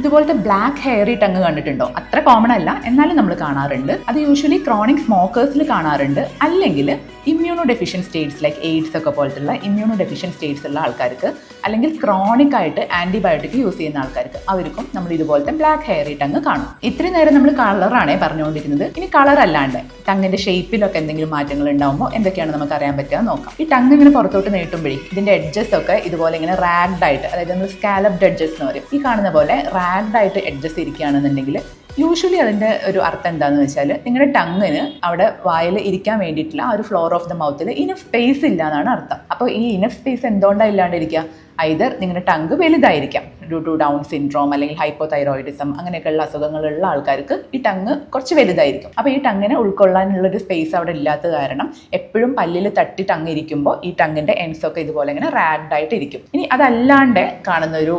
ഇതുപോലത്തെ black hairy tongue കണ്ടിട്ടുണ്ടോ? അത്ര കോമൺ അല്ല, എന്നാലും നമ്മൾ കാണാറുണ്ട്. അത് യൂഷ്വലി ക്രോണിക് സ്മോക്കേഴ്സിൽ കാണാറുണ്ട്, അല്ലെങ്കിൽ immuno deficient States like AIDS ഒക്കെ പോലത്തുള്ള ഇമ്മ്യൂണോ ഡെഫിഷ്യൻ സ്റ്റേറ്റ്സ് ഉള്ള ആൾക്കാർക്ക്, അല്ലെങ്കിൽ ക്രോണിക് ആയിട്ട് ആന്റിബയോട്ടിക് യൂസ് ചെയ്യുന്ന ആൾക്കാർക്ക്, അവർക്കും നമ്മൾ ഇതുപോലത്തെ ബ്ലാക്ക് ഹെയറി ടങ് കാണും. ഇത്രയും നേരം നമ്മൾ കളറാണേ പറഞ്ഞുകൊണ്ടിരുന്നത്. ഇനി കളർ അല്ലാണ്ട് ടങ്ങിന്റെ ഷേപ്പിലൊക്കെ എന്തെങ്കിലും മാറ്റങ്ങൾ ഉണ്ടാകുമ്പോൾ എന്തൊക്കെയാണ് നമുക്ക് അറിയാൻ പറ്റുക നോക്കാം. ഈ ടങ് ഇങ്ങനെ പുറത്തോട്ട് നീട്ടുമ്പോഴേ ഇതിന്റെ എഡ്ജസ് ഒക്കെ ഇതുപോലെ ഇങ്ങനെ റാഗ്ഡ് ആയിട്ട്, അതായത് നമ്മൾ സ്കാലപ്ഡ് എഡ്ജസ് എന്ന് പറയും, ഈ കാണുന്ന പോലെ റാഗ്ഡ് ആയിട്ട് എഡ്ജസ് ഇരിക്കുകയാണെന്നുണ്ടെങ്കിൽ യൂഷ്വലി അതിൻ്റെ ഒരു അർത്ഥം എന്താണെന്ന് വെച്ചാൽ നിങ്ങളുടെ ടങ്ങിന് അവിടെ വായിൽ ഇരിക്കാൻ വേണ്ടിയിട്ടുള്ള ആ ഒരു ഫ്ലോർ ഓഫ് ദ മൗത്തിൽ ഇനഫ് സ്പേസ് ഇല്ല എന്നാണ് അർത്ഥം. അപ്പോൾ ഈ ഇനഫ് സ്പേസ് എന്തുകൊണ്ടാണ് ഇല്ലാണ്ടിരിക്കുക? ഐദർ നിങ്ങളുടെ ടങ് വലുതായിരിക്കാം ഡ്യൂ ടു ഡൗൺ സിൻഡ്രോം അല്ലെങ്കിൽ ഹൈപ്പോതൈറോയിഡിസം അങ്ങനെയൊക്കെയുള്ള അസുഖങ്ങളുള്ള ആൾക്കാർക്ക് ഈ ടങ് കുറച്ച് വലുതായിരിക്കും. അപ്പോൾ ഈ ടങ്ങിനെ ഉൾക്കൊള്ളാനുള്ളൊരു സ്പേസ് അവിടെ ഇല്ലാത്ത കാരണം എപ്പോഴും പല്ലിൽ തട്ടി ടങ് ഇരിക്കുമ്പോൾ ഈ ടങ്ങിൻ്റെ എൻഡ്സ് ഒക്കെ ഇതുപോലെ ഇങ്ങനെ റാഗ്ഡ് ആയിട്ട് ഇരിക്കും. ഇനി അതല്ലാണ്ട് കാണുന്ന ഒരു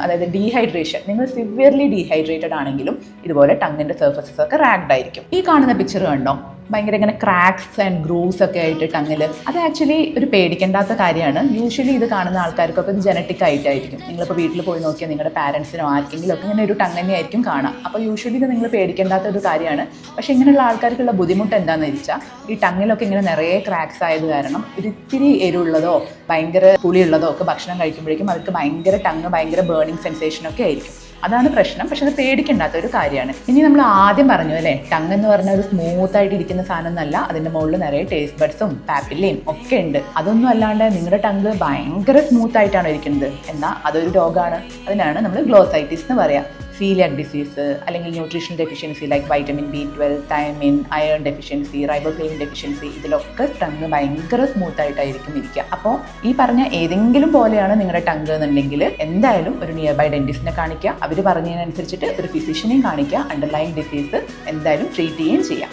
അതായത് ഡീഹൈഡ്രേഷൻ, നിങ്ങൾ സിവിയർലി ഡീഹൈഡ്രേറ്റഡ് ആണെങ്കിലും ഇതുപോലെ ടങ്ങിൻ്റെ സർഫസസ് ഒക്കെ റാഗ്ഡ് ആയിരിക്കും. ഈ കാണുന്ന പിക്ചർ കണ്ടോ? ഭയങ്കര ഇങ്ങനെ ക്രാക്സ് ആൻഡ് ഗ്രൂവ്സ് ഒക്കെ ആയിട്ട് ടങ്ങിൽ. അത് ആക്ച്വലി ഒരു പേടിക്കേണ്ടാത്ത കാര്യമാണ്. യൂഷ്വലി ഇത് കാണുന്ന ആൾക്കാർക്കൊക്കെ ഇത് ജനറ്റിക് ആയിട്ടായിരിക്കും. നിങ്ങളിപ്പോൾ വീട്ടിൽ പോയി നോക്കിയാൽ നിങ്ങളുടെ പാരൻസിനോ ആർക്കെങ്കിലും ഒക്കെ ഇങ്ങനെ ഒരു ടങ് തന്നെയായിരിക്കും കാണാം. അപ്പോൾ യൂഷ്വലി ഇത് നിങ്ങൾ പേടിക്കേണ്ടാത്ത ഒരു കാര്യമാണ്. പക്ഷേ ഇങ്ങനെയുള്ള ആൾക്കാർക്കുള്ള ബുദ്ധിമുട്ട് എന്താണെന്ന് വെച്ചാൽ ഈ ടങ്ങിലൊക്കെ ഇങ്ങനെ നിറയെ ക്രാക്സ് ആയത് കാരണം ഒരിത്തിരി എരിവുള്ളതോ ഭയങ്കര പുളിയുള്ളതോ ഒക്കെ ഭക്ഷണം കഴിക്കുമ്പോഴേക്കും അവർക്ക് ഭയങ്കര ടങ് ഭയങ്കര ബേണിംഗ് സെൻസേഷനൊക്കെ ആയിരിക്കും. അതാണ് പ്രശ്നം. പക്ഷെ അത് പേടിക്കേണ്ടാത്ത ഒരു കാര്യമാണ്. ഇനി നമ്മൾ ആദ്യം പറഞ്ഞു അല്ലേ, ടങ് എന്ന് പറഞ്ഞാൽ ഒരു സ്മൂത്ത് ആയിട്ട് ഇരിക്കുന്ന സാധനം എന്നല്ല, അതിൻ്റെ മുകളിൽ നിറയെ ടേസ്റ്റ് ബഡ്സും പാപ്പില്ലയും ഒക്കെ ഉണ്ട്. അതൊന്നും അല്ലാണ്ട് നിങ്ങളുടെ ടങ് ഭയങ്കര സ്മൂത്ത് ആയിട്ടാണ് ഇരിക്കുന്നത്, എന്നാൽ അതൊരു രോഗമാണ്. അതിനാണ് നമ്മൾ ഗ്ലോസൈറ്റിസ് എന്ന് പറയാം. സീലിയാക് ഡിസീസ് അല്ലെങ്കിൽ nutrition deficiency like vitamin B12, thiamine, iron deficiency, riboflavin deficiency, ഇതിലൊക്കെ ടങ് ഭയങ്കര സ്മൂത്ത് ആയിട്ടായിരിക്കും ഇരിക്കുക. അപ്പോൾ ഈ പറഞ്ഞ ഏതെങ്കിലും പോലെയാണ് നിങ്ങളുടെ ടങ് എന്നുണ്ടെങ്കിൽ എന്തായാലും ഒരു നിയർ ബൈ ഡെന്റിസ്റ്റിനെ കാണിക്കുക. അവർ പറഞ്ഞതിനനുസരിച്ചിട്ട് ഒരു ഫിസിഷ്യനെയും കാണിക്കുക. അണ്ടർലൈൻ ഡിസീസ് എന്തായാലും ട്രീറ്റ് ചെയ്യുകയും ചെയ്യാം.